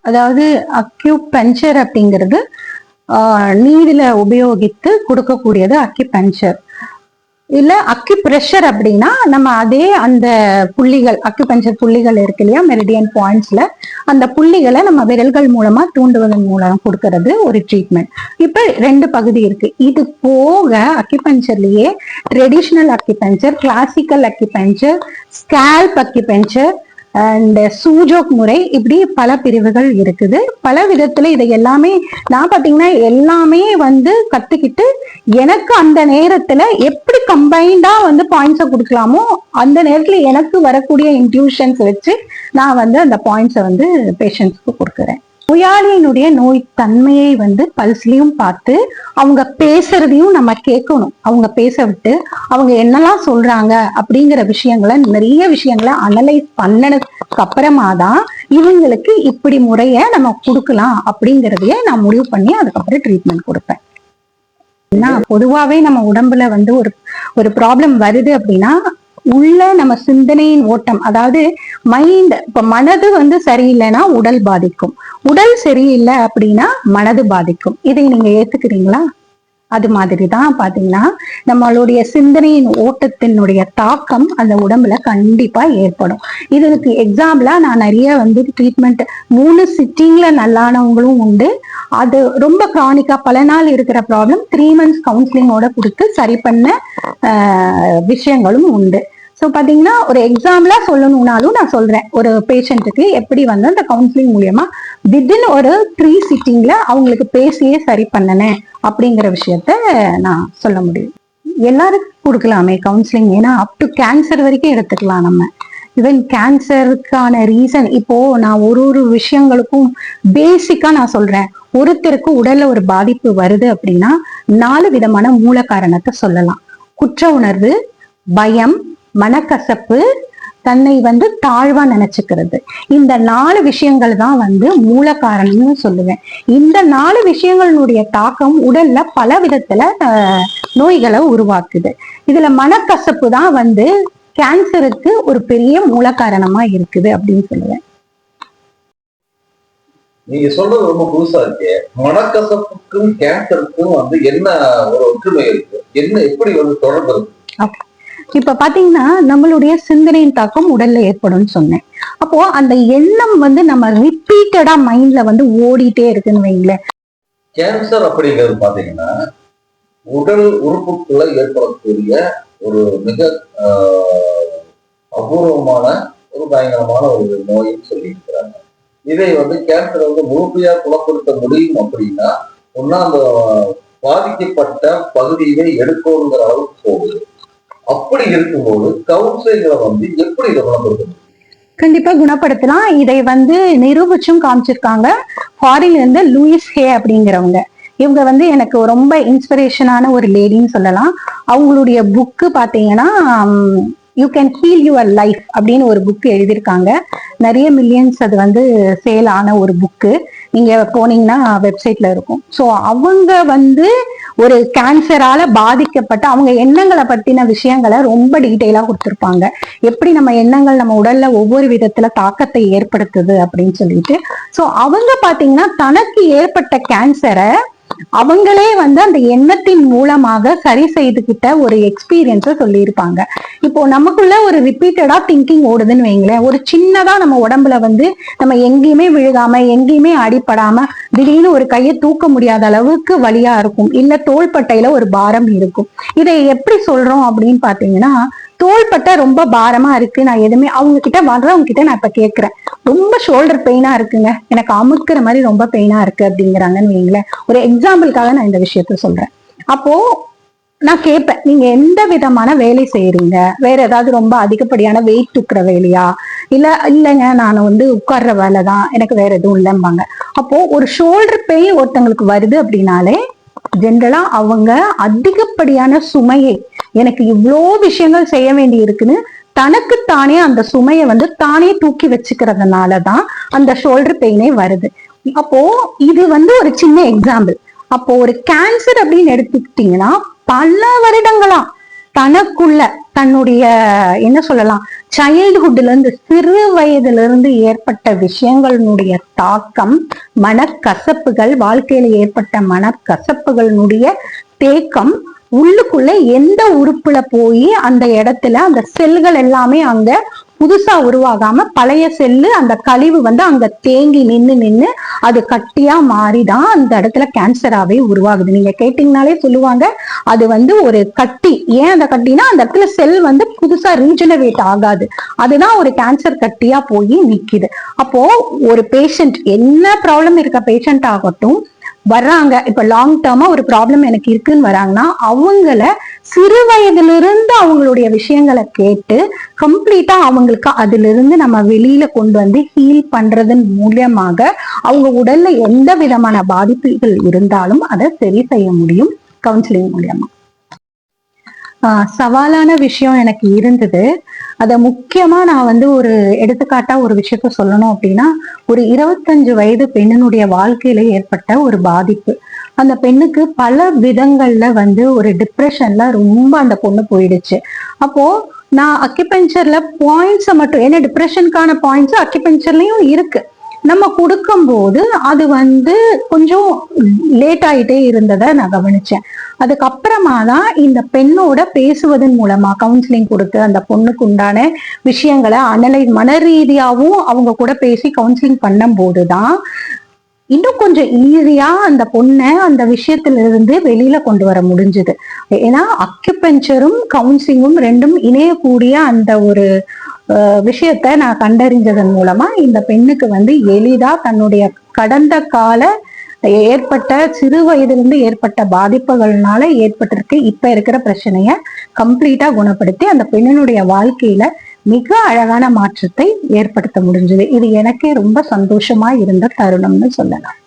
அதாவது அக்யூபஞ்சர் அப்படிங்கிறது நீடில உபயோகித்து கொடுக்கக்கூடியது அக்யூபஞ்சர். இல்ல அக்யூப்ரெஷர் அப்படின்னா நம்ம அதே அந்த புள்ளிகள், அக்யூபஞ்சர் புள்ளிகள் இருக்கு இல்லையா, மெரிடியன் பாயிண்ட்ஸ்ல, அந்த புள்ளிகளை நம்ம விரல்கள் மூலமா தூண்டுவதன் மூலம் கொடுக்கறது ஒரு ட்ரீட்மெண்ட். இப்ப 2 பகுதி இருக்கு. இது போக அக்யூபஞ்சர்லயே traditional acupuncture, classical acupuncture, scalp acupuncture and Sujok முறை, இப்படி பல பிரிவுகள் இருக்குது. பல விதத்துல இதை எல்லாமே நான் பாத்தீங்கன்னா எல்லாமே கத்துக்கிட்டு எனக்கு அந்த நேரத்துல எப்படி கம்பைண்டா பாயிண்ட்ஸை கொடுக்கலாமோ அந்த நேரத்துல எனக்கு வரக்கூடிய இன்ட்யூஷன்ஸ் வச்சு நான் அந்த பாயிண்ட்ஸை பேஷண்ட்ஸ்க்கு கொடுக்குறேன். நோயாளியினுடைய நோய் தன்மையை பல்ஸ்லயும் பார்த்து அவங்க பேசுறதையும் நம்ம கேட்கணும். அவங்க பேச விட்டு அவங்க என்னெல்லாம் சொல்றாங்க அப்படிங்கிற விஷயங்களை, நிறைய விஷயங்களை அனலைஸ் பண்ணதுக்கு அப்புறமா தான் இவங்களுக்கு இப்படி முறைய நம்ம கொடுக்கலாம் அப்படிங்கறதையே நான் முடிவு பண்ணி அதுக்கப்புறம் ட்ரீட்மெண்ட் கொடுப்பேன். பொதுவாவே நம்ம உடம்புல ஒரு ப்ராப்ளம் வருது அப்படின்னா உள்ள நம்ம சிந்தனையின் ஓட்டம், அதாவது மைண்ட், இப்ப மனது சரியில்லைன்னா உடல் பாதிக்கும், உடல் சரியில்லை அப்படின்னா மனது பாதிக்கும். இதை நீங்க ஏத்துக்கிறீங்களா? அது மாதிரிதான் பாத்தீங்கன்னா நம்மளுடைய சிந்தனையின் ஓட்டத்தினுடைய தாக்கம் அந்த உடம்புல கண்டிப்பா ஏற்படும். இதுக்கு எக்ஸாம்பிளா நான் நிறைய ட்ரீட்மெண்ட் 3 சிட்டிங்ல நல்லானவங்களும் உண்டு. அது ரொம்ப கிரானிக்கா பல நாள் இருக்கிற ப்ராப்ளம் 3 months கவுன்சிலிங்கோட கொடுத்து சரி பண்ண விஷயங்களும் உண்டு. ஸோ பாத்தீங்கன்னா ஒரு எக்ஸாம்பிளா சொல்லணும்னாலும் நான் சொல்றேன், ஒரு பேஷண்ட்டுக்கு எப்படி அந்த கவுன்சிலிங் மூலியமா வித்தின் ஒரு 3 சிட்டிங்ல அவங்களுக்கு பேசியே சரி பண்ணனேன் அப்படிங்கிற விஷயத்த நான் சொல்ல முடியும். எல்லாருக்கும் கொடுக்கலாமே கவுன்சிலிங், ஏன்னா அப் டு கேன்சர் வரைக்கும் எடுத்துக்கலாம் நம்ம. ஈவன் கேன்சருக்கான ரீசன் இப்போ நான் ஒரு விஷயங்களுக்கும் பேசிக்கா நான் சொல்றேன். ஒருத்தருக்கு உடல்ல ஒரு பாதிப்பு வருது அப்படின்னா 4 விதமான மூல காரணத்தை சொல்லலாம். குற்ற உணர்வு, பயம், மனக்கசப்பு, தன்னை தாழ்வா நினைச்சுக்கிறது. இந்த 4 விஷயங்கள் தான் மூல காரணம்னு சொல்லுவேன். இந்த 4 விஷயங்களுடைய தாக்கம் உடல்ல பல விதத்துல நோய்களை உருவாக்குது. இதுல மனக்கசப்பு தான் கேன்சருக்கு ஒரு பெரிய மூல காரணமா இருக்குது அப்படின்னு சொல்லுவேன். நீங்க சொல்றது ரொம்ப புதுசா இருக்கு. மனக்கசப்புக்கும் கேன்சருக்கும் என்ன ஒரு ஒற்றுமை இருக்கு, என்ன எப்படி தொடர்பு இருக்கு? இப்ப பாத்தீங்கன்னா நம்மளுடைய சிந்தனையின் தாக்கம் உடல்ல ஏற்படும் சொன்னேன். அப்போ அந்த எண்ணம் நம்ம ரிப்பீட்டடா மைண்ட்ல ஓடிட்டே இருக்குன்னு வைங்களேன். கேன்சர் அப்படிங்கிறது பாத்தீங்கன்னா உடல் உறுப்புக்குள்ள ஏற்படக்கூடிய ஒரு மிக அபூர்வமான ஒரு பயங்கரமான ஒரு நோயின்னு சொல்லி இருக்கிறாங்க. இதை கேன்சர் முழுமையா குணப்படுத்த முடியும் அப்படின்னா ஒன்னா அந்த பாதிக்கப்பட்ட பகுதியை எடுக்கணுங்கிற அளவுக்கு போகுது. அப்படி இருக்கும்போது கவுன்சிலிங்களை எப்படி இதை குணப்படுத்தணும்? கண்டிப்பா குணப்படுத்தலாம். இதை நிரூபிச்சும் காமிச்சிருக்காங்க. ஃபாரின்ல இருந்து லூயிஸ் ஹே அப்படிங்கிறவங்க, இவங்க எனக்கு ரொம்ப இன்ஸ்பிரேஷனான ஒரு லேடின்னு சொல்லலாம். அவங்களுடைய புக்கு பாத்தீங்கன்னா you can heel your life அப்படின்னு ஒரு புக் எழுதியிருக்காங்க. நிறைய மில்லியன்ஸ் அது சேல் ஆன ஒரு புக்கு. நீங்க போனீங்கன்னா வெப்சைட்ல இருக்கும். ஸோ அவங்க ஒரு கேன்சரால பாதிக்கப்பட்ட அவங்க எண்ணங்களை பத்தின விஷயங்களை ரொம்ப டீட்டெயிலா கொடுத்துருப்பாங்க. எப்படி நம்ம எண்ணங்கள் நம்ம உடல்ல ஒவ்வொரு விதத்துல தாக்கத்தை ஏற்படுத்துது அப்படின்னு சொல்லிட்டு. ஸோ அவங்க பாத்தீங்கன்னா தனக்கு ஏற்பட்ட கேன்சரை அவங்களே அந்த எண்ணத்தின் மூலமாக சரி செய்துகிட்ட ஒரு எக்ஸ்பீரியன்ஸ சொல்லியிருப்பாங்க. இப்போ நமக்குள்ள ஒரு ரிப்பீட்டடா திங்கிங் ஓடுதுன்னு வைங்களேன். ஒரு சின்னதா நம்ம உடம்புல நம்ம எங்கேயுமே விழுகாம எங்கேயுமே அடிப்படாம திடீர்னு ஒரு கையை தூக்க முடியாத அளவுக்கு வலியா இருக்கும், இல்ல தோள்பட்டையில ஒரு பாரம் இருக்கும். இதை எப்படி சொல்றோம் அப்படின்னு பாத்தீங்கன்னா, தோள்பட்டை ரொம்ப பாரமா இருக்கு, நான் எதுவுமே அவங்க கிட்ட வர்றவங்க கிட்ட நான் இப்ப கேட்கிறேன், ரொம்ப ஷோல்டர் பெயினா இருக்குங்க, எனக்கு அமுக்குற மாதிரி ரொம்ப பெயினா இருக்கு அப்படிங்கிறாங்கன்னு வைங்களேன். ஒரு எக்ஸாம்பிளுக்காக நான் இந்த விஷயத்த சொல்றேன். அப்போ நான் கேட்பேன், நீங்க எந்த விதமான வேலை செய்யறீங்க, வேற ஏதாவது ரொம்ப அதிகப்படியான வெயிட் தூக்குற வேலையா, இல்லைங்க நான் உட்கார்ற வேலை தான், எனக்கு வேற எதுவும் இல்லைம்பாங்க. அப்போ ஒரு ஷோல்டர் பெயின் ஒருத்தங்களுக்கு வருது அப்படின்னாலே ஜென்ரலா அவங்க அதிகப்படியான சுமையை, எனக்கு இவ்வளோ விஷயங்கள் செய்ய வேண்டி இருக்குன்னு தனக்கு தானே அந்த சுமையை தானே தூக்கி வச்சுக்கிறதுனாலதான் அந்த ஷோல்டர் பெயினே வருது. அப்போ இது ஒரு சின்ன எக்ஸாம்பிள். அப்போ ஒரு கேன்சர் அப்படின்னு எடுத்துக்கிட்டீங்கன்னா பல வருடங்களா தனக்குள்ள தன்னுடைய என்ன சொல்லலாம் சைல்ட்ஹுட்ல இருந்து சிறு வயதுல இருந்து ஏற்பட்ட விஷயங்களுடைய தாக்கம், மனக்கசப்புகள், வாழ்க்கையில ஏற்பட்ட மனக்கசப்புகளுடைய தேக்கம் உள்ளுக்குள்ள எந்த உறுப்புல போய் அந்த இடத்துல அந்த செல்கள் எல்லாமே அங்க புதுசா உருவாகாம பழைய செல்லு அந்த கழிவு அங்க தேங்கி நின்னு அது கட்டியா மாறிதான் அந்த இடத்துல கேன்சராவே உருவாகுது. நீங்க கேட்டீங்கனாலே சொல்லுவாங்க அது ஒரு கட்டி. ஏன் அந்த கட்டினா அந்த இடத்துல செல் புதுசா ரீஜெனரேட் ஆகாது, அதுதான் ஒரு கேன்சர் கட்டியா போய் நிக்குது. அப்போ ஒரு பேஷண்ட் என்ன ப்ராப்ளம் இருக்க பேஷண்ட் ஆகட்டும் வர்றாங்க, இப்ப லாங் டேர்மா ஒரு ப்ராப்ளம் எனக்கு இருக்குன்னு வராங்கன்னா அவங்கள சிறு வயதுல இருந்து அவங்களுடைய விஷயங்களை கேட்டு கம்ப்ளீட்டா அவங்களுக்கு அதுல இருந்து நம்ம வெளியில கொண்டு வந்து ஹீல் பண்றதன் மூலியமாக அவங்க உடல்ல எந்த விதமான பாதிப்புகள் இருந்தாலும் அதை சரி செய்ய முடியும் கவுன்சிலிங் மூலியமா. சவாலான விஷயம் எனக்கு இருந்தது. அத முக்கியமா நான் ஒரு எடுத்துக்காட்டா ஒரு விஷயத்த சொல்லணும் அப்படின்னா, ஒரு 25 வயது பெண்ணினுடைய வாழ்க்கையில ஏற்பட்ட ஒரு பாதிப்பு. அந்த பெண்ணுக்கு பல விதங்கள்ல ஒரு டிப்ரெஷன்ல ரொம்ப அந்த பொண்ணு போயிடுச்சு. அப்போ நான் அக்யூபஞ்சர்ல பாயிண்ட்ஸை மட்டும், ஏன்னா டிப்ரெஷனுக்கான பாயிண்ட்ஸ் அக்யூபஞ்சர்லயும் இருக்கு, நம்ம கொடுக்கும்போது அது கொஞ்சம் லேட் ஆயிட்டே இருந்ததை நான் கவனிச்சேன். அதுக்கப்புறமா தான் இந்த பெண்ணோட பேசுவதன் மூலமா கவுன்சிலிங் கொடுத்து அந்த பொண்ணுக்கு உண்டான விஷயங்களை மன ரீதியாவும் அவங்க கூட பேசி கவுன்சிலிங் பண்ணும் போதுதான் இன்னும் கொஞ்சம் ஈஸியா அந்த பொண்ணை அந்த விஷயத்துல இருந்து வெளியில கொண்டு வர முடிஞ்சுது. ஏன்னா அக்யூபஞ்சரும் கவுன்சிலிங்கும் ரெண்டும் இணையக்கூடிய அந்த ஒரு விஷயத்த நான் கண்டறிஞ்சதன் மூலமா இந்த பெண்ணுக்கு எளிதா தன்னுடைய கடந்த கால ஏற்பட்ட சிறு வயதிலிருந்து ஏற்பட்ட பாதிப்புகள்னால ஏற்பட்டிருக்கு இப்ப இருக்கிற பிரச்சனைய கம்ப்ளீட்டா குணப்படுத்தி அந்த பெண்ணினுடைய வாழ்க்கையில மிக அழகான மாற்றத்தை ஏற்படுத்த முடிஞ்சது. இது எனக்கே ரொம்ப சந்தோஷமா இருந்த தருணம்னு சொல்லலாம்.